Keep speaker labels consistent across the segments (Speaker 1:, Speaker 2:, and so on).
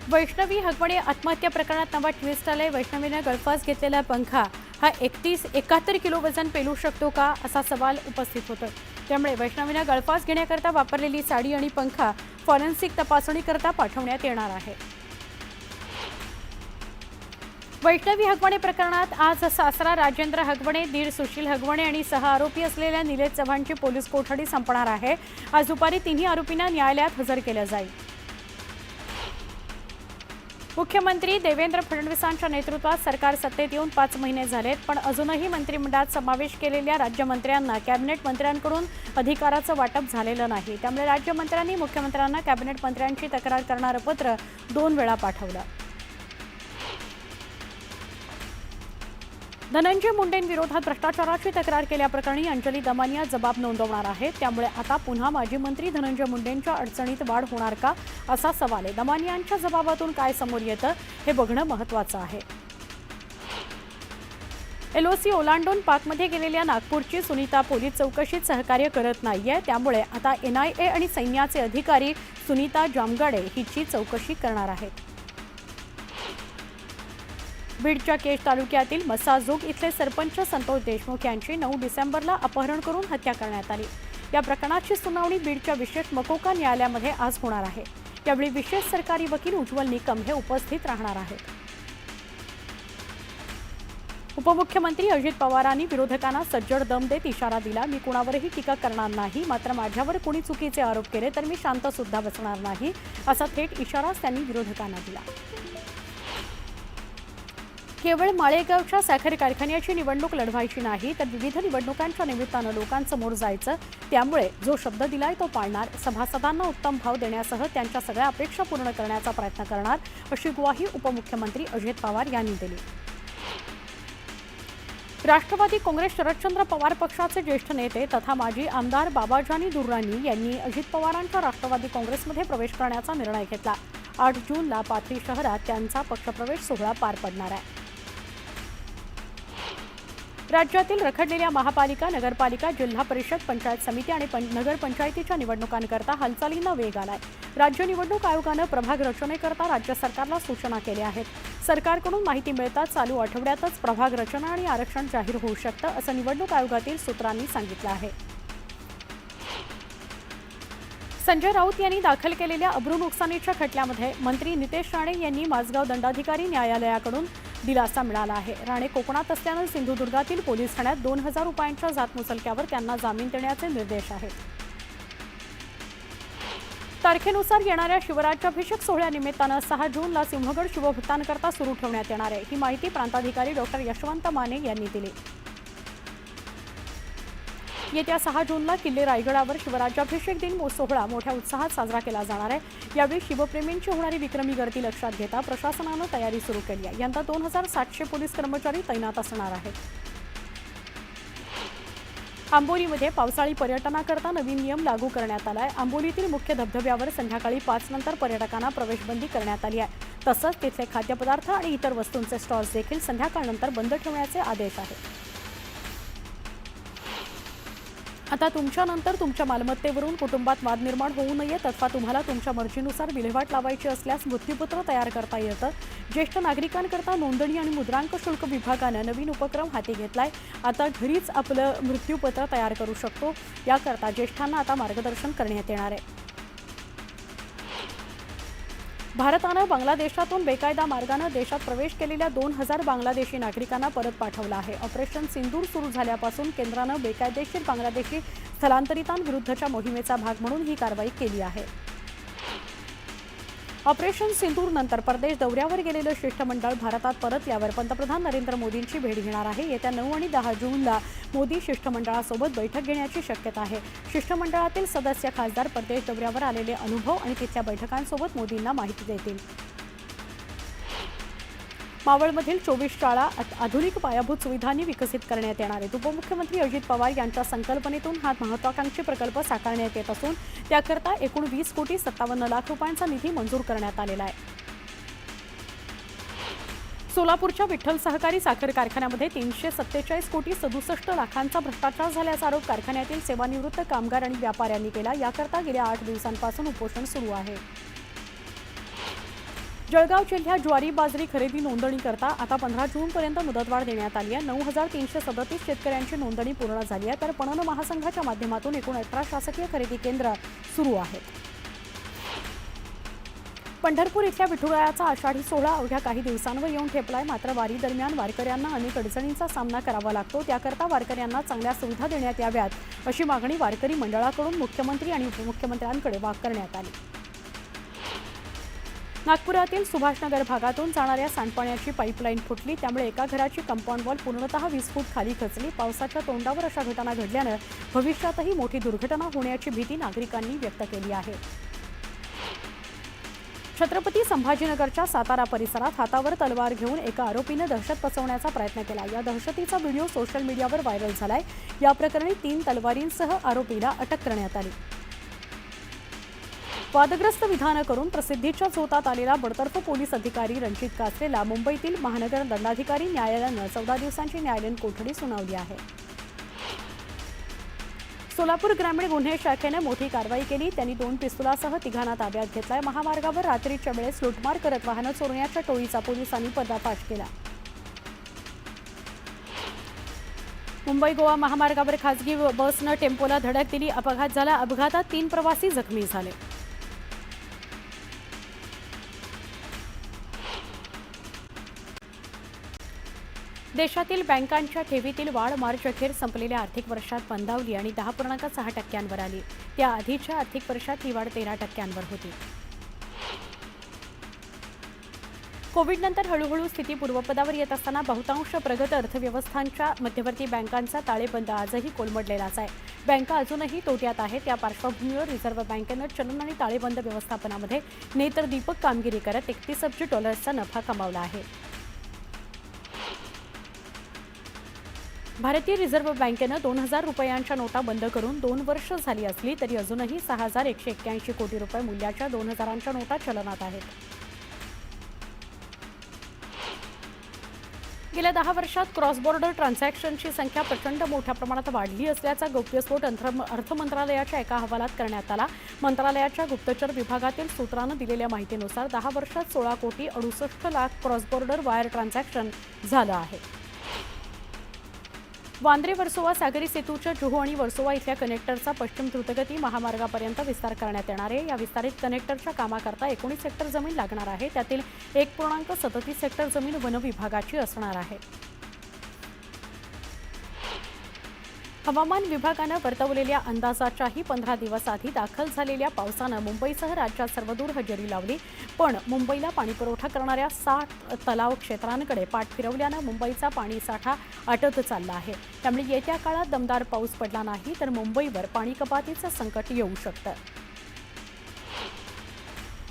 Speaker 1: वैष्णवी हगवणे आत्महत्या प्रकरणात नवा ट्विस्ट आलाय। वैष्णवीने गळफास घेतलेला पंखा हा 71 किलो वजन पेलू शकतो का असा सवाल उपस्थित होतोय। त्यामुळे वैष्णवीने गळफास घेण्याकरता वापरलेली साडी आणि पंखा फॉरेन्सिक तपासणीकरता पाठवण्यात येणार आहे। वैष्णवी हगवणे प्रकरणात आज सासरा राजेंद्र हगवणे, दीर सुशील हगवणे आणि 6 आरोपी असलेल्या निलेश चव्हाणची पोलीस कोठडी संपणार आहे। आज दुपारी तिन्ही आरोपींना न्यायालयात हजर केलं जाईल। मुख्यमंत्री देवेंद्र फडणवीसांच्या नेतृत्वात सरकार सत्तेत येऊन 5 महिने झालेत, पण अजूनही मंत्रिमंडळात समावेश केलेल्या राज्यमंत्र्यांना कॅबिनेट मंत्र्यांकडून अधिकाराचं वाटप झालेलं नाही। त्यामुळे राज्यमंत्र्यांनी मुख्यमंत्र्यांना कॅबिनेट मंत्र्यांची तक्रार करणारं पत्र 2 वेळा पाठवलं। धनंजय मुंडेंविरोधात भ्रष्टाचाराची तक्रार केल्याप्रकरणी अंजली दमानिया जबाब नोंदवणार आहेत। त्यामुळे आता पुन्हा माजी मंत्री धनंजय मुंडेंच्या अडचणीत वाढ होणार का असा सवाल आहे। दमानियांच्या जबाबातून काय समोर येतं हे बघणं महत्त्वाचं आहे। LOC ओलांडून पाकमध्ये गेलेल्या नागपूरची सुनीता पोलीस चौकशीत सहकार्य करत नाहीये। त्यामुळे आता NIA आणि सैन्याचे अधिकारी सुनीता जामगाडे हिची चौकशी करणार आहेत। बीडच्या केज तालुक्यातील मसाजोग इथले सरपंच संतोष देशमुख यांची 9 डिसेंबरला अपहरण करून हत्या करण्यात आली। या प्रकरणाची सुनावणी बीडच्या विशेष मकोका न्यायालयामध्ये आज होणार आहे। यावेळी विशेष सरकारी वकील उज्ज्वल निकम हे उपस्थित राहणार आहेत। उपमुख्यमंत्री अजित पवारांनी विरोधकांना सज्जड दम देत इशारा दिला, मी कुणावरही टीका करणार नाही, मात्र माझ्यावर कोणी चुकीचे आरोप केले तर मी शांत सुद्धा बसणार नाही असा थेट इशारा त्यांनी विरोधकांना दिला। केवळ माळेगावच्या साखर कारखान्याची निवडणूक लढवायची नाही तर विविध निवडणुकांच्या निमित्तानं लोकांसमोर जायचं। त्यामुळे जो शब्द दिलाय तो पाळणार, सभासदांना उत्तम भाव देण्यासह त्यांच्या सगळ्या अपेक्षा पूर्ण करण्याचा प्रयत्न करणार अशी ग्वाही उपमुख्यमंत्री अजित पवार यांनी दिली। राष्ट्रवादी काँग्रेस शरदचंद्र पवार पक्षाचे ज्येष्ठ नेते तथा माजी आमदार बाबाजानी दुर्राणी यांनी अजित पवारांच्या राष्ट्रवादी काँग्रेसमध्ये प्रवेश करण्याचा निर्णय घेतला। 8 जूनला पाथरी शहरात त्यांचा पक्षप्रवेश सोहळा पार पडणार आहे। राज्यातील रखडलेल्या महापालिका, नगरपालिका, जिल्हा परिषद, पंचायत समिती आणि नगरपंचायतीच्या निवडणुकांकरता हालचालींना वेग आलाय। राज्य निवडणूक आयोगानं प्रभाग रचनेकरता राज्य सरकारला सूचना केल्या आहेत। सरकारकडून माहिती मिळताच चालू आठवड्यातच प्रभाग रचना आणि आरक्षण जाहीर होऊ शकतं असं निवडणूक आयोगातील सूत्रांनी सांगितलं आहे। संजय राऊत यांनी दाखल केलेल्या अब्रू नुकसानीच्या खटल्यामध्ये मंत्री नितेश राणे यांनी माझगाव दंडाधिकारी न्यायालयाकडून दिलासा मिळाला आहे। राणे कोकणात असल्यानं सिंधुदुर्गातील पोलीस ठाण्यात 2000 रुपयांच्या जात मुचलक्यावर त्यांना जामीन देण्याचे निर्देश आहेत। तारखेनुसार येणाऱ्या शिवराज्याभिषेक सोहळ्यानिमित्तानं 6 जूनला सिंहगड शिवभक्तांकरता सुरू ठेवण्यात येणार आहे। ही माहिती प्रांताधिकारी डॉ. यशवंत माने यांनी दिली। येत्या 6 जूनला किल्ले रायगडावर शिवराज्याभिषेक दिन सोहळा मोठ्या उत्साहात साजरा केला जाणार आहे। यावेळी शिवप्रेमींची होणारी विक्रमी गर्दी लक्षात घेता प्रशासनानं तयारी सुरू केली आहे। यंदा 2700 पोलीस कर्मचारी तैनात असणार आहेत। आंबोलीमध्ये पावसाळी पर्यटनाकरता नवीन नियम लागू करण्यात आलाय। आंबोलीतील मुख्य धबधब्यावर संध्याकाळी 5 नंतर पर्यटकांना प्रवेशबंदी करण्यात आली आहे। तसंच तिथले खाद्यपदार्थ आणि इतर वस्तूंचे स्टॉल्स देखील संध्याकाळनंतर बंद ठेवण्याचे आदेश आहेत। आता तुमच्यानंतर तुमच्या मालमत्तेवरून कुटुंबात वाद निर्माण होऊ नयेत अथवा तुम्हाला तुमच्या मर्जीनुसार विल्हेवाट लावायची असल्यास मृत्यूपत्र तयार करता येतं। ज्येष्ठ नागरिकांकरता नोंदणी आणि मुद्रांक शुल्क विभागानं नवीन उपक्रम हाती घेतलाय। आता घरीच आपलं मृत्यूपत्र तयार करू शकतो। याकरता ज्येष्ठांना आता मार्गदर्शन करण्यात येणार आहे। भारतानं बांगलादेशातून बेकायदा मार्गाने देशात प्रवेश केलेल्या 2000 बांगलादेशी नागरिकांना परत पाठवलं आहे। ऑपरेशन सिंदूर सुरू झाल्यापासून केंद्रानं बेकायदेशीर बांगलादेशी स्थलांतरितांविरुद्धच्या मोहिमेचा भाग म्हणून ही कारवाई केली आहे। ऑपरेशन सिंदूर नंतर परदेश दौऱ्यावर गेलेलं शिष्टमंडळ भारतात परतल्यावर पंतप्रधान नरेंद्र मोदींची भेट घेणार आहे। येत्या 9 आणि 10 जूनला मोदी शिष्टमंडळासोबत बैठक घेण्याची शक्यता आहे। शिष्टमंडळातील सदस्य खासदार परदेश दौऱ्यावर आलेले अनुभव आणि तिथल्या बैठकांसोबत मोदींना माहिती देतील। मावळमधील 24 शाळा आधुनिक पायाभूत सुविधांनी विकसित करण्यात येणार आहेत। उपमुख्यमंत्री अजित पवार यांच्या संकल्पनेतून हा महत्त्वाकांक्षी प्रकल्प साकारण्यात येत असून त्याकरता एकूण 20,57,00,000 रुपयांचा निधी मंजूर करण्यात आलेला आहे। सोलापूरच्या विठ्ठल सहकारी साखर कारखान्यामध्ये 347,67,67,00,000चा भ्रष्टाचार झाल्याचा आरोप कारखान्यातील सेवानिवृत्त कामगार आणि व्यापाऱ्यांनी केला। याकरता गेल्या 8 दिवसांपासून उपोषण सुरू आहे। जळगाव जिल्ह्यात ज्वारी बाजरी खरेदी नोंदणी करता आता 15 जूनपर्यंत मुदतवाढ देण्यात आली आहे. 9,337 शेतकऱ्यांची नोंदणी पूर्ण झाली आहे. तर पणन महासंघाच्या माध्यमातून एकूण 18 शासकीय खरेदी केंद्र सुरू आहेत. पंढरपूर इथल्या विठुरायाचा आषाढी सोहळा अवघ्या काही दिवसांवर येऊन ठेपलाय. मात्र वारी दरम्यान वारकऱ्यांना अनेक अडचणींचा सामना करावा लागतो. त्याकरता वारकऱ्यांना चांगल्या सुविधा देण्यात याव्यात अशी मागणी वारकरी मंडळाकडून मुख्यमंत्री आणि उपमुख्यमंत्र्यांकडे करण्यात आली. नागपुरातील सुभाषनगर भागातून जाणाऱ्या सांडपाण्याची पाईपलाईन फुटली. त्यामुळे एका घराची कंपाऊंड वॉल पूर्णतः 20 फूट खाली खचली. पावसाच्या तोंडावर अशा घटना घडल्यानं भविष्यातही मोठी दुर्घटना होण्याची भीती नागरिकांनी व्यक्त केली आहे. छत्रपती संभाजीनगरच्या सातारा परिसरात हातावर तलवार घेऊन एका आरोपीनं दहशत पसरवण्याचा प्रयत्न केला. या दहशतीचा व्हिडिओ सोशल मीडियावर व्हायरल झालाय. या प्रकरणी 3 तलवारींसह आरोपीला अटक करण्यात आली. वादग्रस्त विधानं करून प्रसिद्धीच्या झोतात आलेला बडतर्फ पोलीस अधिकारी रणजित कासरेला मुंबईतील महानगर दंडाधिकारी न्यायालयानं 14 दिवसांची न्यायालयीन कोठडी सुनावली आहे. सोलापूर ग्रामीण गुन्हे शाखेने मोठी कारवाई केली. त्यांनी 2 पिस्तुलासह 3 ताब्यात घेतलाय. महामार्गावर रात्रीच्या वेळेस लुटमार करत वाहनं चोरण्याच्या टोळीचा पोलिसांनी पर्दाफाश केला. मुंबई गोवा महामार्गावर खासगी बसनं टेम्पोला धडक दिली. अपघात झाला. अपघातात 3 प्रवासी जखमी झाले. देशातील बँकांच्या ठेवीतील वाढ मार्च अखेर संपलेल्या आर्थिक वर्षात मंदावली आणि 10.6% आली. त्याआधीच्या आर्थिक वर्षात ही वाढ 13% होती. कोविडनंतर हळूहळू स्थिती पूर्वपदावर येत असताना बहुतांश प्रगत अर्थव्यवस्थांच्या मध्यवर्ती बँकांचा ताळेबंद आजही कोलमडलेलाच आहे. बँका अजूनही तोट्यात आहेत. त्या पार्श्वभूमीवर रिझर्व्ह बँकेनं चलन आणि ताळेबंद व्यवस्थापनामध्ये नेत्रदीपक कामगिरी करत $31 अब्ज नफा कमावला आहे. भारतीय रिझर्व्ह बँकेनं 2,000 रुपयांच्या नोटा बंद करून 2 वर्ष झाली असली तरी अजूनही 6,181 कोटी रुपये मूल्याच्या 2,000च्या नोटा चलनात आहेत. गेल्या 10 वर्षात क्रॉस बॉर्डर ट्रान्झॅक्शनची संख्या प्रचंड मोठ्या प्रमाणात वाढली असल्याचा गौप्यस्फोट अर्थ मंत्रालयाच्या एका अहवालात करण्यात आला. मंत्रालयाच्या गुप्तचर विभागातील सूत्रानं दिलेल्या माहितीनुसार 10 वर्षात 16 कोटी 68 lakh cross border wire transaction झालं आहे. वांद्रे वर्सोवा सागरी सेतूच्या जुहू आणि वर्सोवा इथल्या कनेक्टरचा पश्चिम द्रुतगती महामार्गापर्यंत विस्तार करण्यात येणार आहे. या विस्तारित कनेक्टरच्या कामाकरता 19 हेक्टर जमीन लागणार आहे. त्यातील 1.37 हेक्टर जमीन वन विभागाची असणार आहे. हवामान विभागानं वर्तवलेल्या अंदाजाच्याही 15 दिवस आधी दाखल झालेल्या पावसानं मुंबईसह राज्यात सर्वदूर हजेरी लावली. पण मुंबईला पाणीपुरवठा करणाऱ्या 60 तलाव क्षेत्रांकडे पाठ फिरवल्यानं मुंबईचा पाणीसाठा आटत चालला आहे. त्यामुळे येत्या काळात दमदार पाऊस पडला नाही तर मुंबईवर पाणी कपातीचं संकट येऊ शकतं.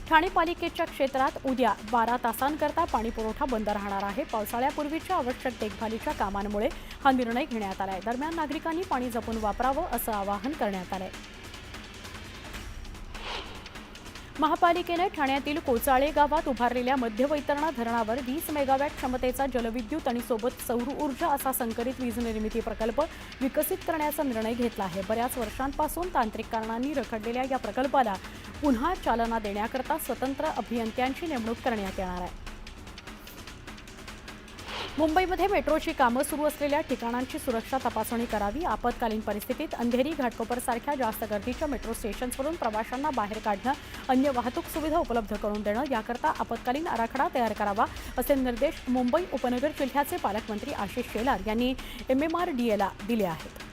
Speaker 1: ठाणे पालिकेच्या क्षेत्रात उद्या 12 तासांकरता पाणीपुरवठा बंद राहणार आहे. पावसाळ्यापूर्वीच्या आवश्यक देखभालीच्या कामांमुळे हा निर्णय घेण्यात आलाय. दरम्यान नागरिकांनी पाणी जपून वापरावं असं आवाहन करण्यात आलंय. महापालिकेने ठाण्यातील कोचाळे गावात उभारलेल्या मध्यवैतरणा धरणावर 20 मेगावॅट क्षमतेचा जलविद्युत आणि सोबत सौर ऊर्जा असा संकरित वीज निर्मिती प्रकल्प विकसित करण्याचा निर्णय घेतला आहे. बऱ्याच वर्षांपासून तांत्रिक कारणांनी रखडलेल्या या प्रकल्पाला पुन्हा चालना देण्याकरता स्वतंत्र अभियंत्यांची नेमणूक करण्यात येणार आहे. मुंबईमध्ये मेट्रोची कामं सुरू असलेल्या ठिकाणांची सुरक्षा तपासणी करावी. आपत्कालीन परिस्थितीत अंधेरी घाटकोपरसारख्या जास्त गर्दीच्या मेट्रो स्टेशन्सवरून प्रवाशांना बाहेर काढणं, अन्य वाहतूक सुविधा उपलब्ध करून देणं याकरता आपत्कालीन आराखडा तयार करावा असे निर्देश मुंबई उपनगर जिल्ह्याचे पालकमंत्री आशिष शेलार यांनी MMRDAला दिले आहेत.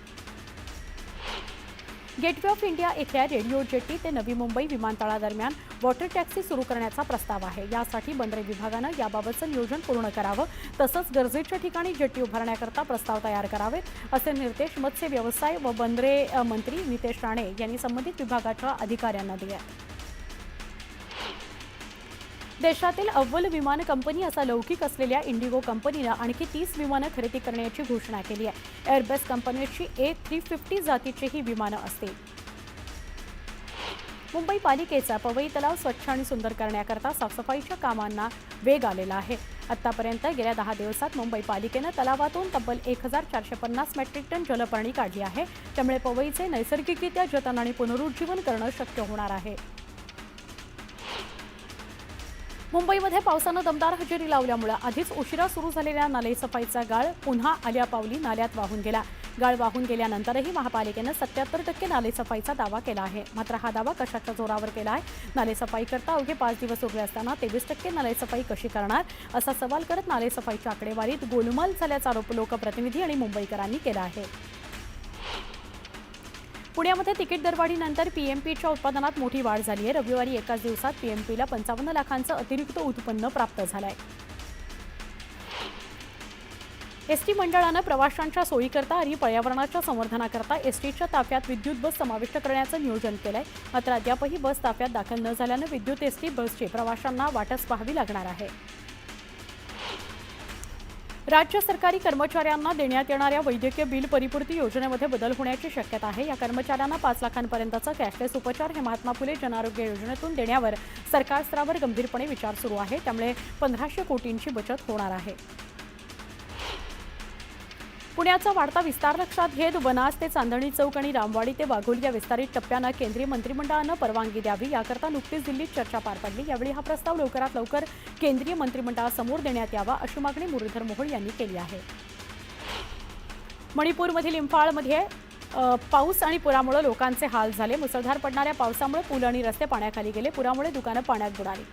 Speaker 1: गेटवे ऑफ इंडिया इथल्या रेडिओ जेट्टी ते नवी मुंबई विमानतळादरम्यान वॉटर टॅक्सी सुरू करण्याचा प्रस्ताव आहे. यासाठी बंदरे विभागानं याबाबतचं नियोजन पूर्ण करावं. तसंच गरजेच्या ठिकाणी जेट्टी उभारण्याकरता प्रस्ताव तयार करावेत असे निर्देश मत्स्य व्यवसाय व बंदरे मंत्री नितेश राणे यांनी संबंधित विभागाच्या अधिकाऱ्यांना दिले. देशातील अव्वल विमान कंपनी असा लौकिक असलेल्या इंडिगो कंपनीनं आणखी 30 विमानं खरेदी करण्याची घोषणा केली आहे. एअरबस कंपनीची A350 जातीची ही विमानं असतील. मुंबई पालिकेचा पवई तलाव स्वच्छ आणि सुंदर करण्याकरता साफसफाईच्या कामांना वेग आलेला आहे. आतापर्यंत गेल्या 10 दिवसात मुंबई पालिकेनं तलावातून तब्बल 1450 मेट्रिक टन जलपर्णी काढली आहे. त्यामुळे पवईचे नैसर्गिकरित्या जतन आणि पुनरुज्जीवन करणं शक्य होणार आहे. मुंबईमध्ये पावसानं दमदार हजेरी लावल्यामुळे आधीच उशिरा सुरू झालेल्या नाले सफाईचा गाळ पुन्हा आल्या पावली नाल्यात वाहून गेला। गाळ वाहून गेल्यानंतरही महापालिकेनं 77% नाले सफाईचा दावा केला आहे। मात्र हा दावा कशाच्या जोरावर केला आहे? नाले सफाई करता अवघे 5 दिवस उरले असताना 23% नाले सफाई कशी करणार असा सवाल करत नाले सफाईच्या आकडेवारीत गोलमाल झाल्याचा आरोप लोकप्रतिनिधी आणि मुंबईकरांनी केला आहे। पुण्यामध्ये तिकीट दरवाढीनंतर पीएमपीच्या उत्पादनात मोठी वाढ झाली आहे। रविवारी एकाच दिवसात पीएमपीला 55 लाखांचं अतिरिक्त उत्पन्न प्राप्त झालं आहे। एसटी मंडळानं प्रवाशांच्या सोयीकरता आणि पर्यावरणाच्या संवर्धनाकरता एसटीच्या ताफ्यात विद्युत बस समाविष्ट करण्याचं नियोजन केलंय। मात्र अद्यापही बस ताफ्यात दाखल न झाल्यानं विद्युत एसटी बसची प्रवाशांना वाटच पाहावी लागणार आहे। राज्य सरकारी कर्मचाऱ्यांना देण्यात येणाऱ्या वैद्यकीय बिल परिपूर्ती योजनेमध्ये बदल होण्याची शक्यता आहे। या कर्मचाऱ्यांना 5 लाखांपर्यंतचा कॅशलेस उपचार हे महात्मा फुले जनआरोग्य योजनेतून देण्यावर सरकार स्तरावर गंभीरपणे विचार सुरू आहे। त्यामुळे 1500 कोटींची बचत होणार आहे। पुण्याचा वाढता विस्तार लक्षात घेत बनास ते चांदणी चौक आणि रामवाडी ते वाघोली या विस्तारित टप्प्यांना केंद्रीय मंत्रिमंडळानं परवानगी द्यावी याकरता नुकतीच दिल्लीत चर्चा पार पडली। यावेळी हा प्रस्ताव लवकरात लवकर केंद्रीय मंत्रिमंडळासमोर देण्यात यावा अशी मागणी मुरलीधर मोहोळ यांनी केली आहे। मणिपूरमधील इम्फाळमध्ये पाऊस आणि पुरामुळे लोकांचे हाल झाले। मुसळधार पडणाऱ्या पावसामुळे पूल आणि रस्ते पाण्याखाली गेले। पुरामुळे दुकानं पाण्यात बुडाली।